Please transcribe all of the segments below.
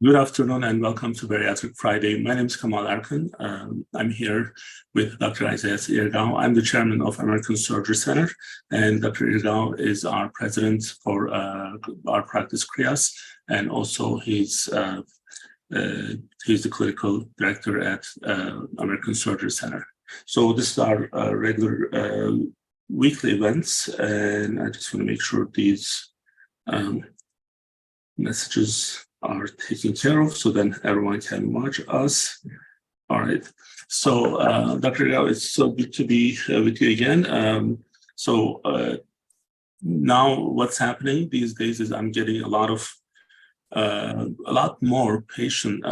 Good afternoon and welcome to Bariatric Friday. My name is Kemal Erkan. I'm here with Dr. Isaias Irgau. I'm the chairman of American Surgery Center, and Dr. Irgau is our president for our practice CHRIAS, and also he's the clinical director at American Surgery Center. So this is our regular weekly events, and I just want to make sure these messages are taken care of, so then everyone can watch us. All right. So, Dr. Irgau, it's so good to be with you again. Now what's happening these days is I'm getting a lot more patient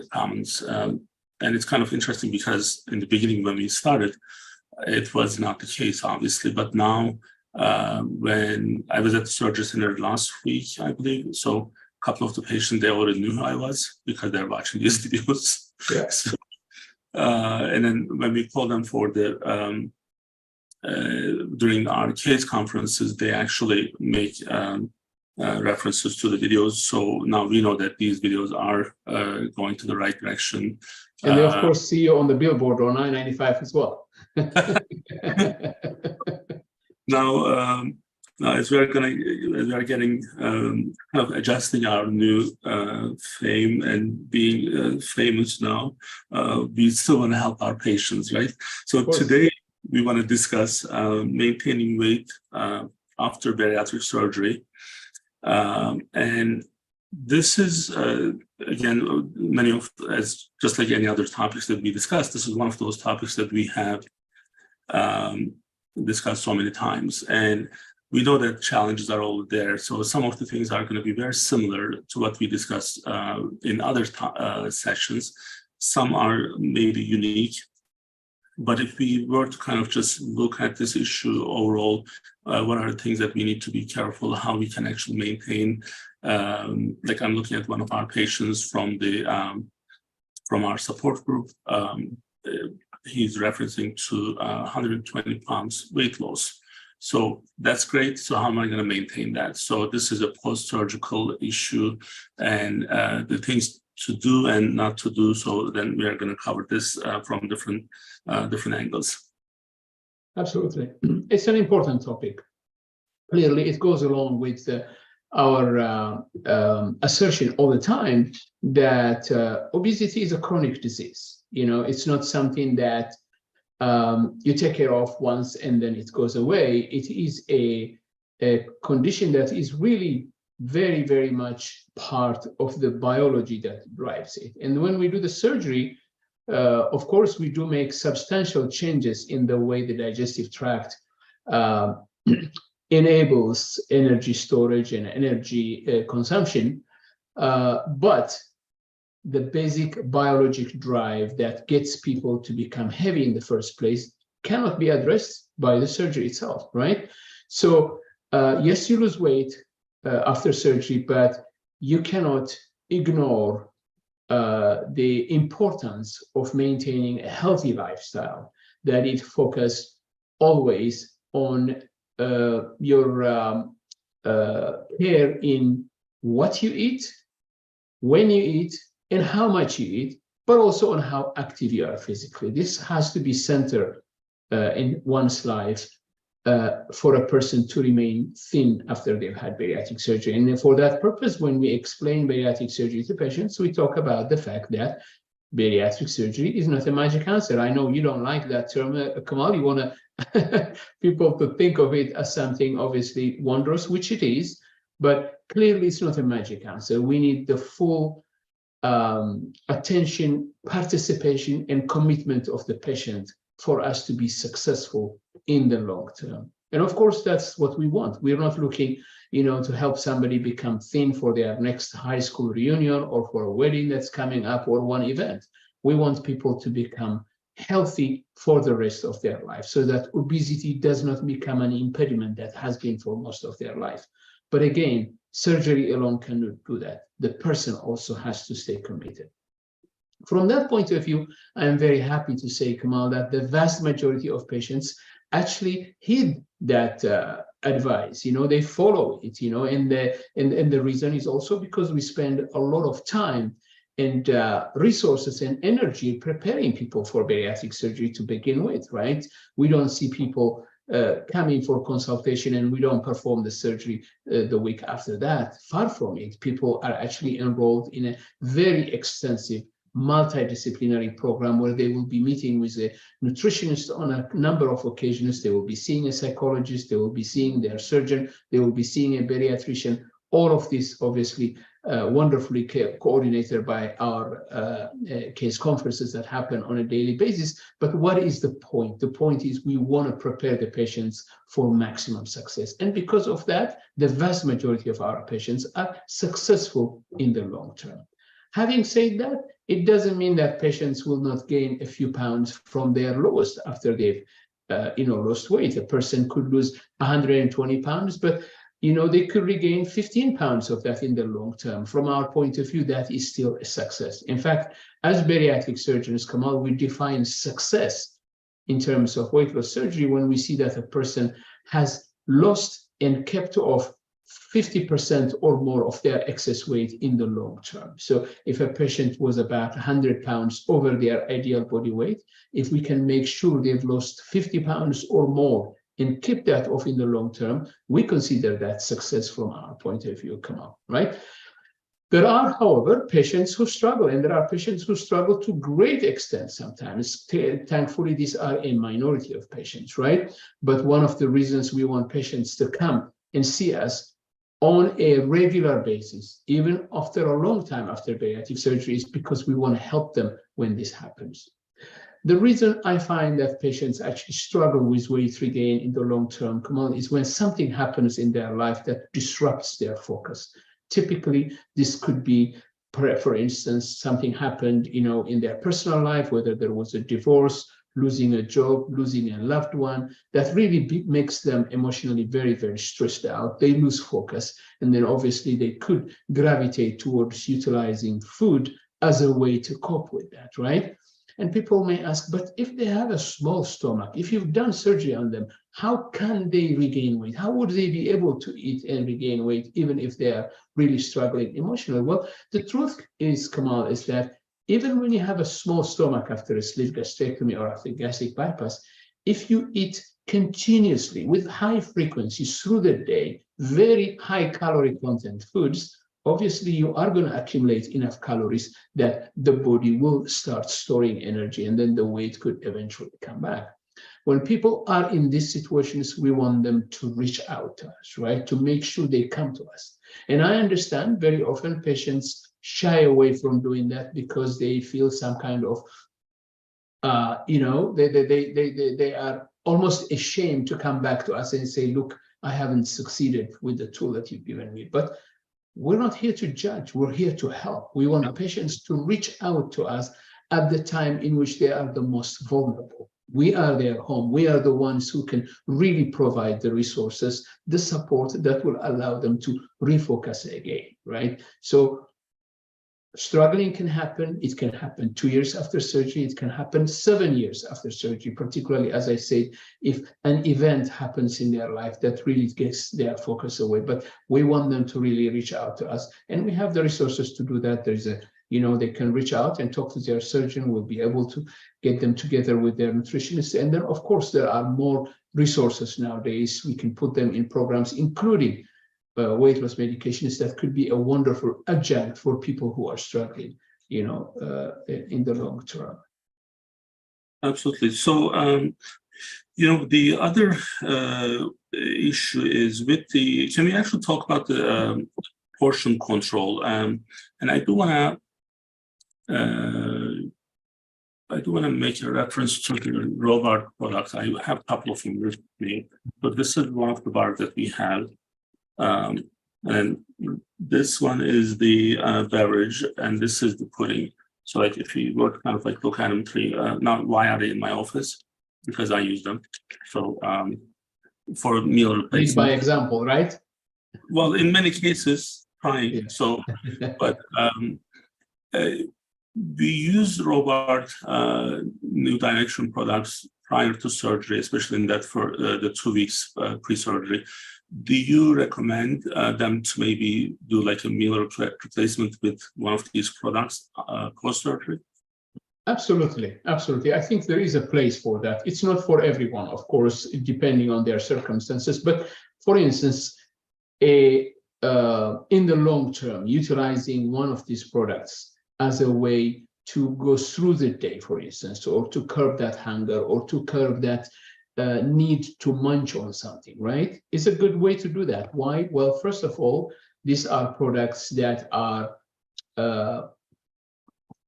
comments, and it's kind of interesting because in the beginning when we started, it was not the case, obviously, but now. When I was at the surgery center last week, I believe, so a couple of the patients, they already knew who I was because they're watching these videos. Yeah. So, and then when we call them for the, during our case conferences, they actually make references to the videos. So now we know that these videos are going to the right direction. And they, of course, see you on the billboard on I-95 as well. Now, as we are getting kind of adjusting our new fame and being famous now, we still want to help our patients, right? So today we want to discuss maintaining weight after bariatric surgery, and this is again just like any other topics that we discussed. This is one of those topics that we have discussed so many times, and we know that challenges are all there. So some of the things are going to be very similar to what we discussed in other sessions. Some are maybe unique, but if we were to kind of just look at this issue overall, what are the things that we need to be careful, how we can actually maintain, like I'm looking at one of our patients from our support group. He's referencing to 120 pounds weight loss. So that's great. So how am I going to maintain that? So this is a post-surgical issue, and the things to do and not to do. So then we are going to cover this from different angles. Absolutely. It's an important topic. Clearly, it goes along with our assertion all the time that obesity is a chronic disease. You know, it's not something that you take care of once and then it goes away. It is a condition that is really very, very much part of the biology that drives it. And when we do the surgery, of course, we do make substantial changes in the way the digestive tract enables energy storage and energy consumption, but the basic biologic drive that gets people to become heavy in the first place cannot be addressed by the surgery itself, right? So yes, you lose weight after surgery, but you cannot ignore the importance of maintaining a healthy lifestyle, that it focuses always on your care in what you eat, when you eat, and how much you eat, but also on how active you are physically. This has to be centered in one's life for a person to remain thin after they've had bariatric surgery. And for that purpose, when we explain bariatric surgery to patients, we talk about the fact that bariatric surgery is not a magic answer. I know you don't like that term, Kemal. You want people to think of it as something obviously wondrous, which it is, but clearly it's not a magic answer. We need the full attention, participation, and commitment of the patient for us to be successful in the long term. And of course, that's what we want. We're not looking, to help somebody become thin for their next high school reunion or for a wedding that's coming up or one event. We want people to become healthy for the rest of their life so that obesity does not become an impediment that has been for most of their life. But again, surgery alone cannot do that. The person also has to stay committed. From that point of view, I am very happy to say, Kemal, that the vast majority of patients actually heed that advice, they follow it, and the reason is also because we spend a lot of time and resources and energy preparing people for bariatric surgery to begin with, right? We don't see people coming for consultation and we don't perform the surgery the week after that. Far from it. People are actually enrolled in a very extensive multidisciplinary program where they will be meeting with a nutritionist on a number of occasions. They will be seeing a psychologist, they will be seeing their surgeon, they will be seeing a bariatrician. All of this obviously wonderfully coordinated by our case conferences that happen on a daily basis. But what is the point? The point is we want to prepare the patients for maximum success. And because of that, the vast majority of our patients are successful in the long term. Having said that, it doesn't mean that patients will not gain a few pounds from their lowest after they've lost weight. A person could lose 120 pounds, but they could regain 15 pounds of that in the long term. From our point of view, that is still a success. In fact, as bariatric surgeons, Kemal, we define success in terms of weight loss surgery when we see that a person has lost and kept off 50% or more of their excess weight in the long term. So if a patient was about 100 pounds over their ideal body weight, if we can make sure they've lost 50 pounds or more and keep that off in the long term, we consider that success from our point of view, Kemal, right? There are, however, patients who struggle, and there are patients who struggle to great extent sometimes. Thankfully, these are a minority of patients, right? But one of the reasons we want patients to come and see us on a regular basis, even after a long time after bariatric surgery, is because we want to help them when this happens. The reason I find that patients actually struggle with weight regain in the long term, Kemal, is when something happens in their life that disrupts their focus. Typically, this could be, for instance, something happened, in their personal life, whether there was a divorce, losing a job, losing a loved one, that really makes them emotionally very, very stressed out. They lose focus, and then obviously they could gravitate towards utilizing food as a way to cope with that, right? And people may ask, but if they have a small stomach, if you've done surgery on them, how can they regain weight? How would they be able to eat and regain weight, even if they are really struggling emotionally? Well, the truth is, Kemal, is that even when you have a small stomach after a sleeve gastrectomy or after gastric bypass, if you eat continuously with high frequencies through the day, very high calorie content foods, obviously you are going to accumulate enough calories that the body will start storing energy, and then the weight could eventually come back. When people are in these situations, we want them to reach out to us, right? To make sure they come to us. And I understand very often patients shy away from doing that because they feel some kind of, they are almost ashamed to come back to us and say, look, I haven't succeeded with the tool that you've given me. But we're not here to judge, we're here to help. We want patients to reach out to us at the time in which they are the most vulnerable. We are their home. We are the ones who can really provide the resources, the support that will allow them to refocus again, right? So struggling can happen. It can happen 2 years after surgery. It can happen 7 years after surgery, particularly, as I said, if an event happens in their life that really gets their focus away. But we want them to really reach out to us, and we have the resources to do that. There's a, they can reach out and talk to their surgeon. We'll be able to get them together with their nutritionist. And then, of course, there are more resources nowadays. We can put them in programs, including weight loss medications that could be a wonderful adjunct for people who are struggling, in the long term. Absolutely. So, the other issue is with can we actually talk about the portion control? And I do want to make a reference to the Robart products. I have a couple of them with me, but this is one of the bars that we have. And this one is the beverage, and this is the pudding. So like if you were to kind of like look at them now why are they in my office? Because I use them. So for meal replacement. By example, right? Well, in many cases, trying. Yeah. So, but we use Robart new direction products prior to surgery, especially in that for the 2 weeks pre-surgery, do you recommend them to maybe do like a meal replacement with one of these products post-surgery? Absolutely, absolutely. I think there is a place for that. It's not for everyone, of course, depending on their circumstances. But for instance, in the long term, utilizing one of these products as a way to go through the day, for instance, or to curb that hunger, or to curb that need to munch on something, right? It's a good way to do that. Why? Well, first of all, these are products that are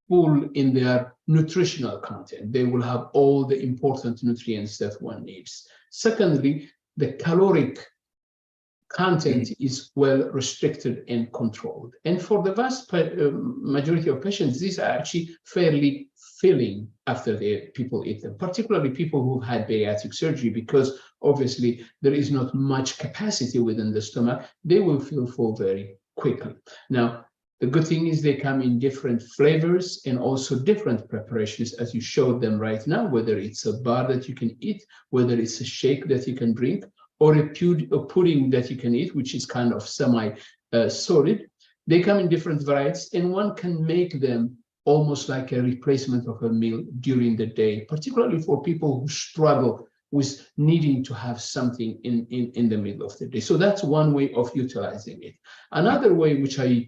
full in their nutritional content. They will have all the important nutrients that one needs. Secondly, the caloric content is well restricted and controlled. And for the vast majority of patients, these are actually fairly filling after people eat them, particularly people who've had bariatric surgery, because obviously there is not much capacity within the stomach. They will feel full very quickly. Now, the good thing is they come in different flavors and also different preparations, as you showed them right now, whether it's a bar that you can eat, whether it's a shake that you can drink, or a pudding that you can eat, which is kind of semi-solid. They come in different varieties, and one can make them almost like a replacement of a meal during the day, particularly for people who struggle with needing to have something in the middle of the day. So that's one way of utilizing it. Another way, which I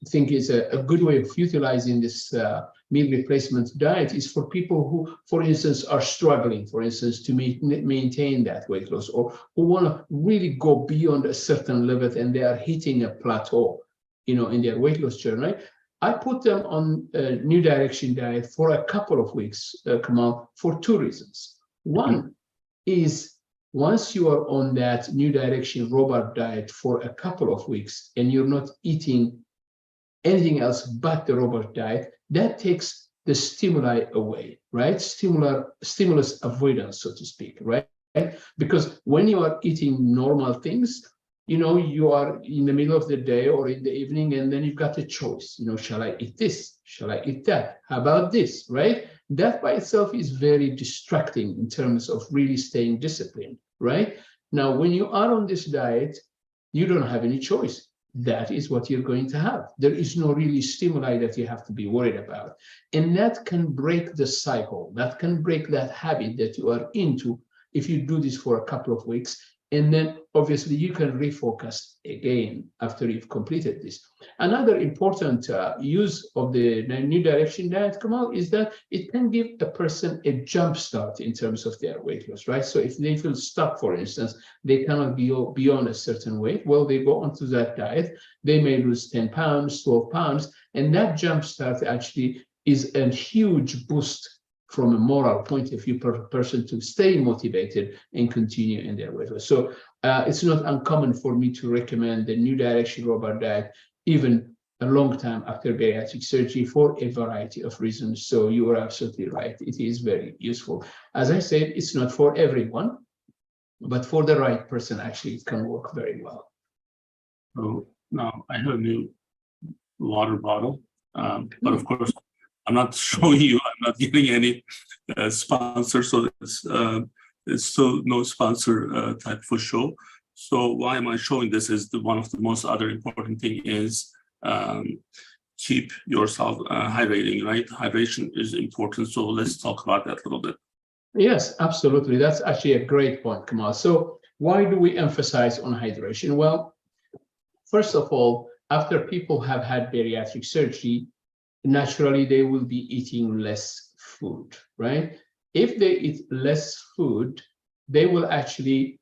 think is a good way of utilizing this meal replacement diet, is for people who, for instance, are struggling, for instance, to maintain that weight loss, or who want to really go beyond a certain level and they are hitting a plateau, in their weight loss journey. I put them on a New Direction diet for a couple of weeks, Kemal, for two reasons. One is, once you are on that New Direction robot diet for a couple of weeks and you're not eating anything else but the robot diet, that takes the stimuli away, right? Stimulus avoidance, so to speak, right? Because when you are eating normal things, you are in the middle of the day or in the evening, and then you've got a choice. Shall I eat this? Shall I eat that? How about this, right? That by itself is very distracting in terms of really staying disciplined, right? Now, when you are on this diet, you don't have any choice. That is what you're going to have. There is no really stimuli that you have to be worried about. And that can break the cycle. That can break that habit that you are into if you do this for a couple of weeks. And then obviously you can refocus again after you've completed this. Another important use of the New Direction diet, Kemal, is that it can give a person a jump start in terms of their weight loss, right? So if they feel stuck, for instance, they cannot be beyond a certain weight, well, they go onto that diet, they may lose 10 pounds, 12 pounds, and that jump start actually is a huge boost from a moral point of view per person to stay motivated and continue in their weight loss. So it's not uncommon for me to recommend the New Direction robot diet even a long time after bariatric surgery for a variety of reasons. So you are absolutely right. It is very useful. As I said, it's not for everyone, but for the right person, actually, it can work very well. So now I have a new water bottle, but of course, I'm not showing you, I'm not getting any sponsor, so it's still no sponsor type for show. So why am I showing this is one of the most other important thing is keep yourself hydrating, right? Hydration is important, so let's talk about that a little bit. Yes, absolutely. That's actually a great point, Kemal. So why do we emphasize on hydration? Well, first of all, after people have had bariatric surgery, naturally they will be eating less food, right? If they eat less food, they will actually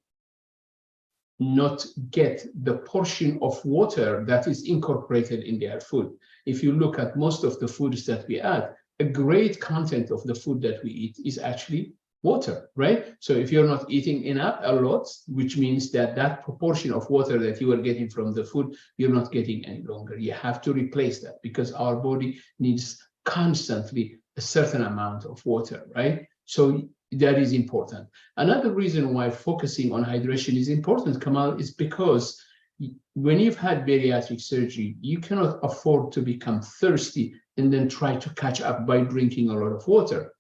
not get the portion of water that is incorporated in their food. If you look at most of the foods that we add, a great content of the food that we eat is actually water, right? So if you're not eating enough, a lot, which means that that proportion of water that you are getting from the food, you're not getting any longer. You have to replace that because our body needs constantly a certain amount of water, right? So that is important. Another reason why focusing on hydration is important, Kemal, is because when you've had bariatric surgery, you cannot afford to become thirsty and then try to catch up by drinking a lot of water.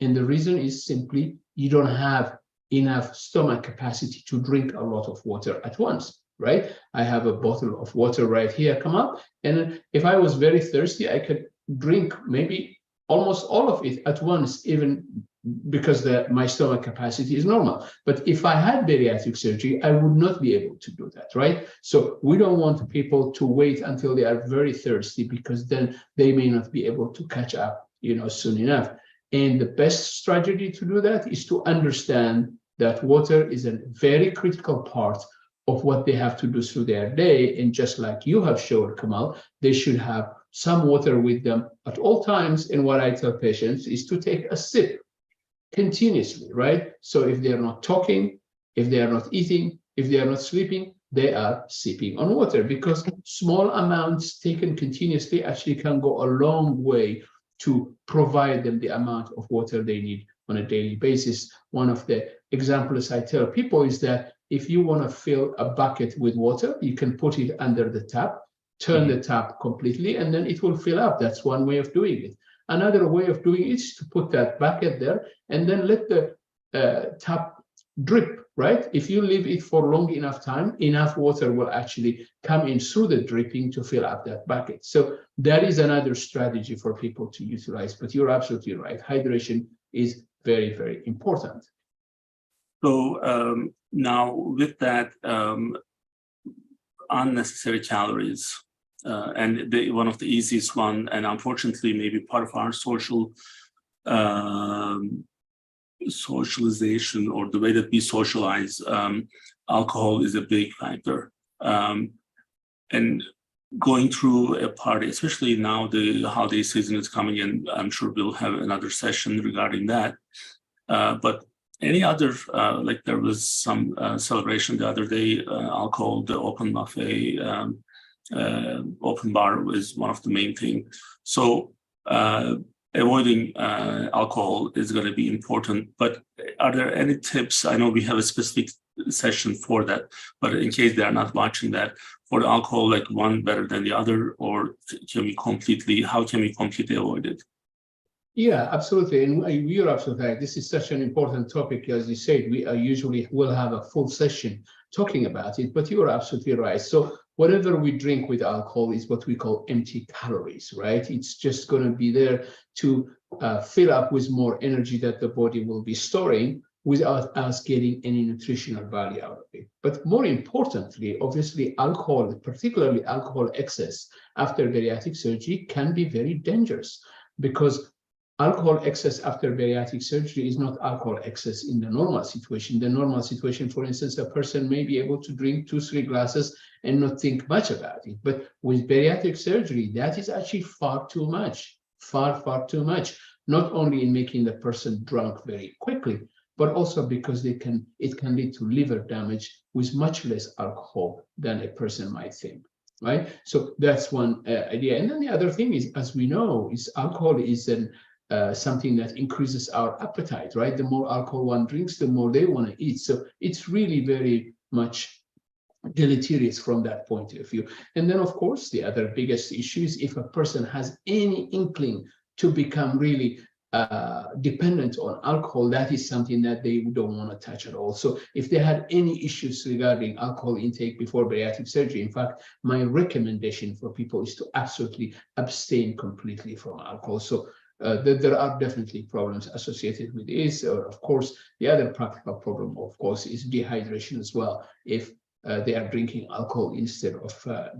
And the reason is simply you don't have enough stomach capacity to drink a lot of water at once, right? I have a bottle of water right here, Kemal, and if I was very thirsty, I could drink maybe almost all of it at once, even because my stomach capacity is normal. But if I had bariatric surgery, I would not be able to do that, right? So we don't want people to wait until they are very thirsty, because then they may not be able to catch up, soon enough. And the best strategy to do that is to understand that water is a very critical part of what they have to do through their day. And just like you have showed, Kemal, they should have some water with them at all times. And what I tell patients is to take a sip continuously, right? So if they are not talking, if they are not eating, if they are not sleeping, they are sipping on water, because small amounts taken continuously actually can go a long way to provide them the amount of water they need on a daily basis. One of the examples I tell people is that if you want to fill a bucket with water, you can put it under the tap, turn the tap completely, and then it will fill up. That's one way of doing it. Another way of doing it is to put that bucket there and then let the tap drip, right? If you leave it for long enough time, enough water will actually come in through the dripping to fill up that bucket. So that is another strategy for people to utilize. But you're absolutely right. Hydration is very, very important. So now with that, unnecessary calories, and one of the easiest one, and unfortunately maybe part of our socialization or the way that we socialize, alcohol is a big factor. And going through a party, especially now the holiday season is coming in, I'm sure we'll have another session regarding that. But any other, like there was some celebration the other day, alcohol, the open buffet, open bar was one of the main things. So avoiding alcohol is going to be important. But are there any tips? I know we have a specific session for that, but in case they are not watching that, for the alcohol, like one better than the other, or how can we completely avoid it? Yeah, absolutely. And you're absolutely right. This is such an important topic. As you said, we usually will have a full session talking about it, but you're absolutely right. So whatever we drink with alcohol is what we call empty calories, right? It's just going to be there to fill up with more energy that the body will be storing without us getting any nutritional value out of it. But more importantly, obviously, alcohol, particularly alcohol excess after bariatric surgery, can be very dangerous, because alcohol excess after bariatric surgery is not alcohol excess in the normal situation. The normal situation, for instance, a person may be able to drink 2-3 glasses and not think much about it. But with bariatric surgery, that is actually far too much, far too much, not only in making the person drunk very quickly, but also because it can lead to liver damage with much less alcohol than a person might think, right? So that's one idea. And then the other thing is, as we know, is alcohol is something that increases our appetite, right? The more alcohol one drinks, the more they want to eat. So it's really very much deleterious from that point of view. And then, of course, the other biggest issue is if a person has any inkling to become really dependent on alcohol, that is something that they don't want to touch at all. So if they had any issues regarding alcohol intake before bariatric surgery, in fact, my recommendation for people is to absolutely abstain completely from alcohol. So there are definitely problems associated with this. Of course, the other practical problem, of course, is dehydration as well, if they are drinking alcohol instead of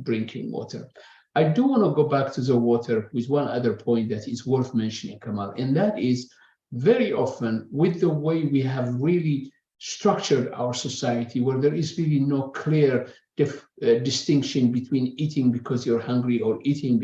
drinking water. I do want to go back to the water with one other point that is worth mentioning, Kemal, and that is very often with the way we have really structured our society, where there is really no clear distinction between eating because you're hungry or eating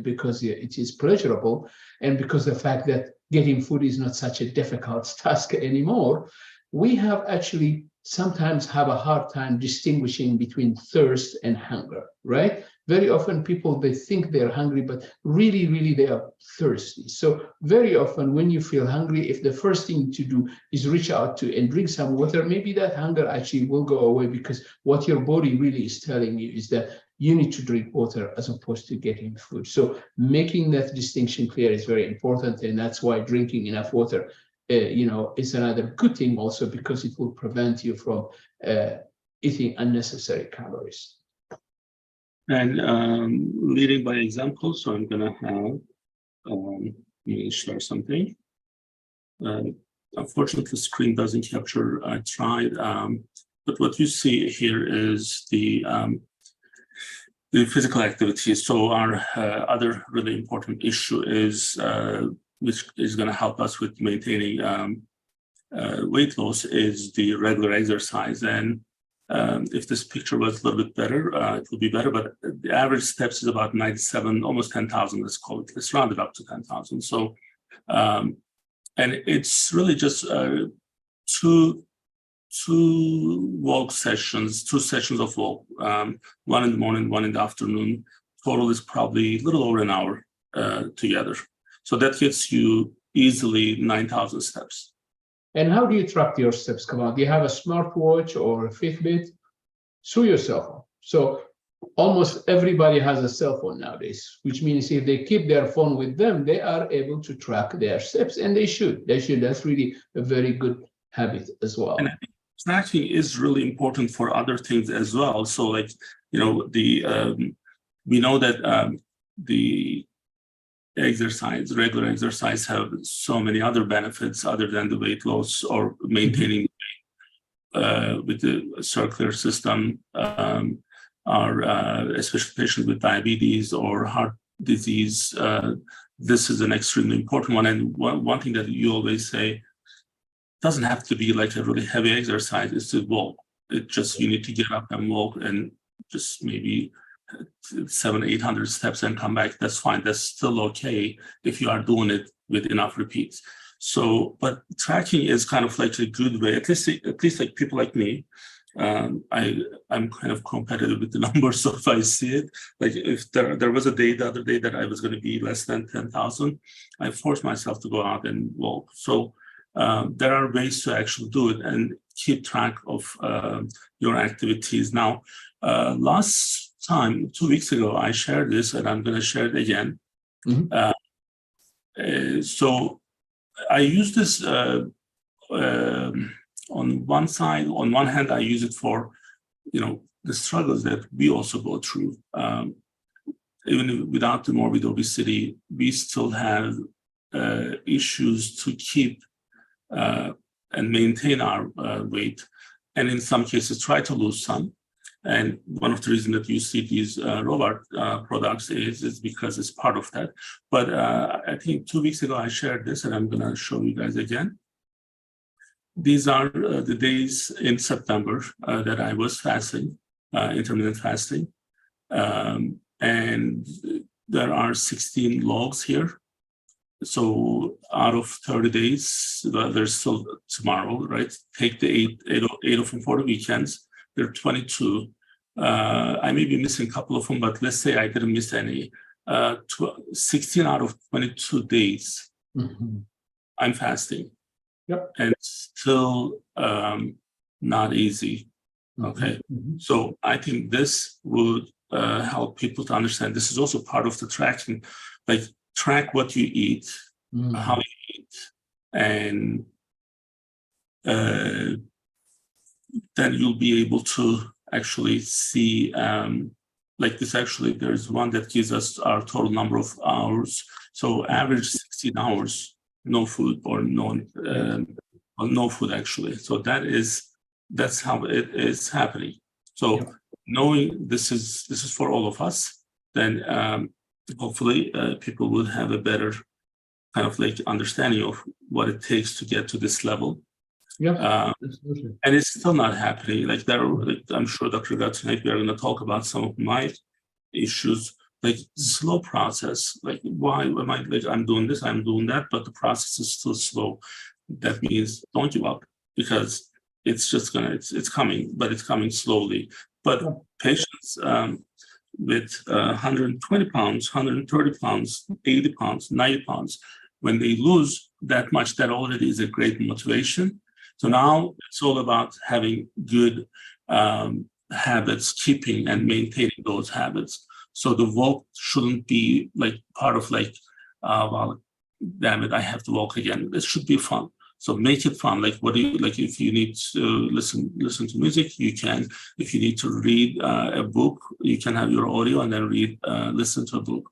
because it is pleasurable, and because the fact that getting food is not such a difficult task anymore, we have actually sometimes have a hard time distinguishing between thirst and hunger, right? Very often people, they think they're hungry, but really they are thirsty. So very often when you feel hungry, if the first thing to do is reach out to and drink some water, maybe that hunger actually will go away, because what your body really is telling you is that you need to drink water as opposed to getting food. So making that distinction clear is very important, and that's why drinking enough water it's another good thing also, because it will prevent you from eating unnecessary calories. And leading by example, so I'm gonna have let me share something. Unfortunately, the screen doesn't capture. I tried, but what you see here is the physical activity. So our other really important issue is, which is going to help us with maintaining weight loss, is the regular exercise. And if this picture was a little bit better, it would be better. But the average steps is about 97, almost 10,000. Let's call it. Let's round it up to 10,000. So, and it's really just two walk sessions, 2 sessions of walk, one in the morning, one in the afternoon. Total is probably a little over an hour together. So that gets you easily 9,000 steps. And how do you track your steps, Kemal? Do you have a smartwatch or a Fitbit? Through your cell phone. So almost everybody has a cell phone nowadays, which means if they keep their phone with them, they are able to track their steps, and they should. That's really a very good habit as well. And I think tracking is really important for other things as well. So, like, we know that the regular exercise, have so many other benefits other than the weight loss or maintaining with the circular system. Especially patients with diabetes or heart disease, this is an extremely important one. And one thing that you always say, doesn't have to be like a really heavy exercise, is to walk. It just, you need to get up and walk, and just maybe 700-800 steps and come back. That's fine. That's still okay if you are doing it with enough repeats. So, but tracking is kind of like a good way, at least like people like me. I'm kind of competitive with the numbers, so if I see it, like if there was a day the other day that I was going to be less than 10,000, I forced myself to go out and walk. So there are ways to actually do it and keep track of your activities. Now, last time, 2 weeks ago, I shared this, and I'm going to share it again. So I use this on one side. On one hand, I use it for, the struggles that we also go through. Even without the morbid obesity, we still have issues to keep and maintain our weight, and in some cases try to lose some. And one of the reasons that you see these robot products is because it's part of that. But I think 2 weeks ago I shared this, and I'm going to show you guys again. These are the days in September that I was fasting, intermittent fasting. And there are 16 logs here. So out of 30 days, there's still tomorrow, right? Take the eight of them for the weekends. There are 22. I may be missing a couple of them, but let's say I didn't miss any. 16 out of 22 days, I'm fasting. Yep. And it's still not easy. Okay. So I think this would help people to understand. This is also part of the tracking, like track what you eat, how you eat, and then you'll be able to actually see, like this. Actually, there's one that gives us our total number of hours. So average 16 hours, no food, or no food actually. So that's how it is happening. So knowing this is for all of us, then hopefully people will have a better kind of like understanding of what it takes to get to this level. Absolutely. And it's still not happening. Like I'm sure Dr. Irgau, tonight we are going to talk about some of my issues, like slow process. Like why am I like I'm doing this, I'm doing that, but the process is still slow. That means don't give up, because it's just it's coming, but it's coming slowly. But patients with 120 pounds, 130 pounds, 80 pounds, 90 pounds, when they lose that much, that already is a great motivation. So now it's all about having good habits, keeping and maintaining those habits. So the walk shouldn't be like part of like, well, damn it, I have to walk again. It should be fun. So make it fun. Like, what do you like? If you need to listen to music, you can. If you need to read a book, you can have your audio and then listen to a book.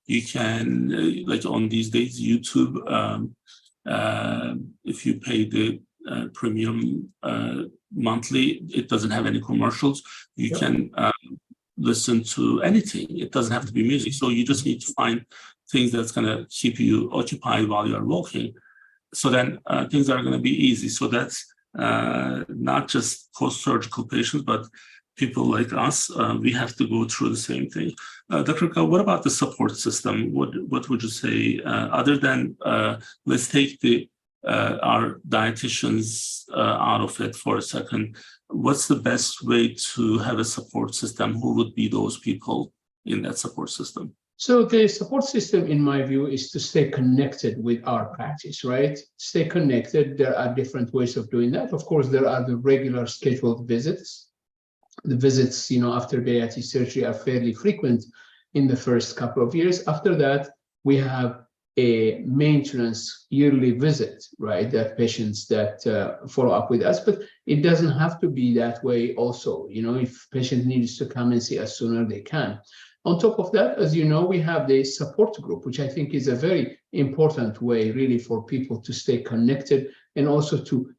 You can like on these days, YouTube. If you pay the premium monthly, it doesn't have any commercials. You can listen to anything. It doesn't have to be music. So you just need to find things that's going to keep you occupied while you're walking. So then things are going to be easy. So that's not just post-surgical patients, but people like us. We have to go through the same thing. Dr. Ergau, what about the support system? What would you say, other than, let's take our dietitians out of it for a second. What's the best way to have a support system? Who would be those people in that support system? So the support system, in my view, is to stay connected with our practice, right? Stay connected. There are different ways of doing that. Of course, there are the regular scheduled visits. The visits, after bariatric surgery are fairly frequent in the first couple of years. After that, we have a maintenance yearly visit, right? That patients that follow up with us, but it doesn't have to be that way also. If patient needs to come and see us sooner, they can. On top of that, as you know, we have the support group, which I think is a very important way really for people to stay connected and also to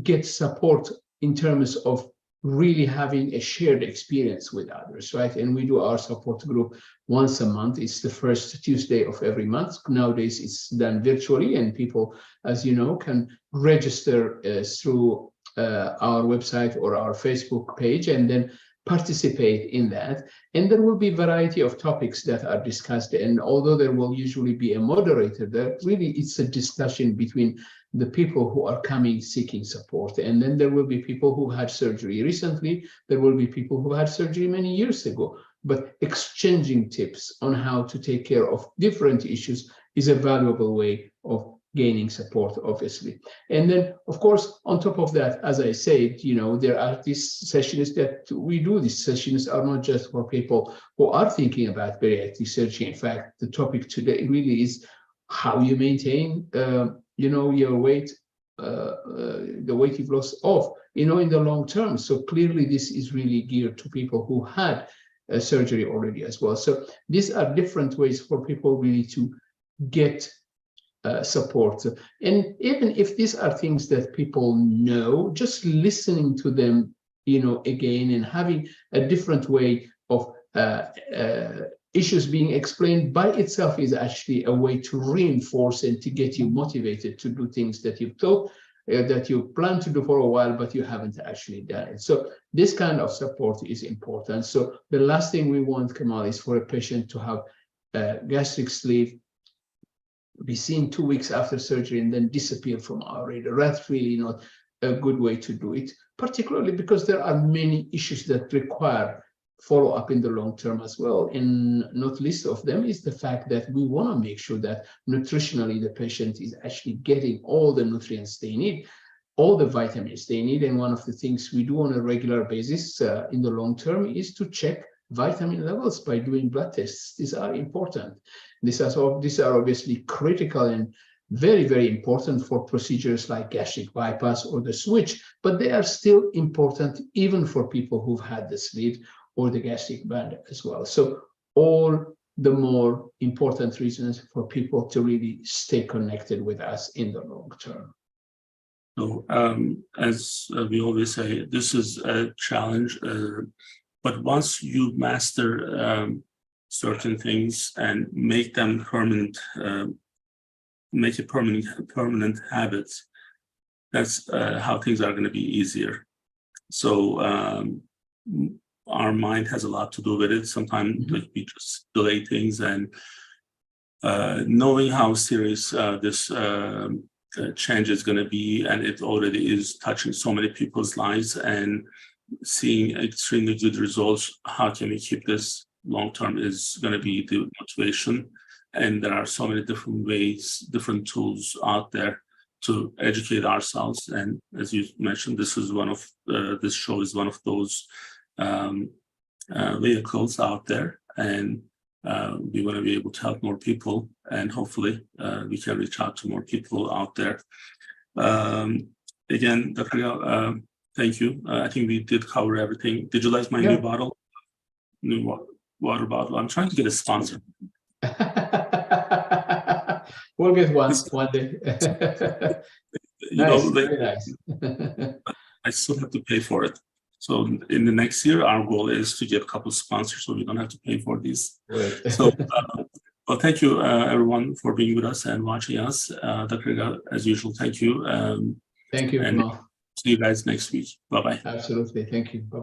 get support in terms of really having a shared experience with others, right? And we do our support group once a month. It's the first Tuesday of every month. Nowadays, it's done virtually, and people, as you know, can register through our website or our Facebook page and then participate in that. And there will be a variety of topics that are discussed. And although there will usually be a moderator, there really it's a discussion between the people who are coming seeking support. And then there will be people who had surgery recently. There will be people who had surgery many years ago. But exchanging tips on how to take care of different issues is a valuable way of gaining support, obviously. And then, of course, on top of that, as I said, there are these sessions that we do. These sessions are not just for people who are thinking about bariatric surgery. In fact, the topic today really is how you maintain, your weight, the weight you've lost off, in the long term. So clearly, this is really geared to people who had surgery already as well. So these are different ways for people really to get support. And even if these are things that people know, just listening to them, again, and having a different way of issues being explained by itself is actually a way to reinforce and to get you motivated to do things that you've thought that you plan to do for a while, but you haven't actually done it. So this kind of support is important. So the last thing we want, Kemal, is for a patient to have gastric sleeve, be seen 2 weeks after surgery, and then disappear from our radar. That's really not a good way to do it, particularly because there are many issues that require follow-up in the long term as well. And not least of them is the fact that we want to make sure that nutritionally the patient is actually getting all the nutrients they need, all the vitamins they need. And one of the things we do on a regular basis in the long term is to check vitamin levels by doing blood tests. These are important. These are obviously critical and very, very important for procedures like gastric bypass or the switch, but they are still important even for people who've had the sleeve or the gastric band as well. So all the more important reasons for people to really stay connected with us in the long term. So as we always say, this is a challenge, but once you master certain things and make them permanent, make it permanent habits, that's how things are going to be easier. So our mind has a lot to do with it. Sometimes we just delay things, and knowing how serious this change is going to be, and it already is touching so many people's lives, and seeing extremely good results, how can we keep this long term is going to be the motivation. And there are so many different ways, different tools out there to educate ourselves. And as you mentioned, this is one of this show is one of those vehicles out there, and we want to be able to help more people, and hopefully we can reach out to more people out there. Again, Dr. Irgau, thank you. I think we did cover everything. Did you like my new bottle? New water bottle. I'm trying to get a sponsor. We'll get one day. Nice, very nice. I still have to pay for it. So in the next year, our goal is to get a couple of sponsors so we don't have to pay for these. Right. So, well, thank you, everyone, for being with us and watching us. Dr. Irgau, as usual, thank you. Thank you, and Kemal. see you guys next week. Bye-bye. Absolutely. Thank you. Bye-bye.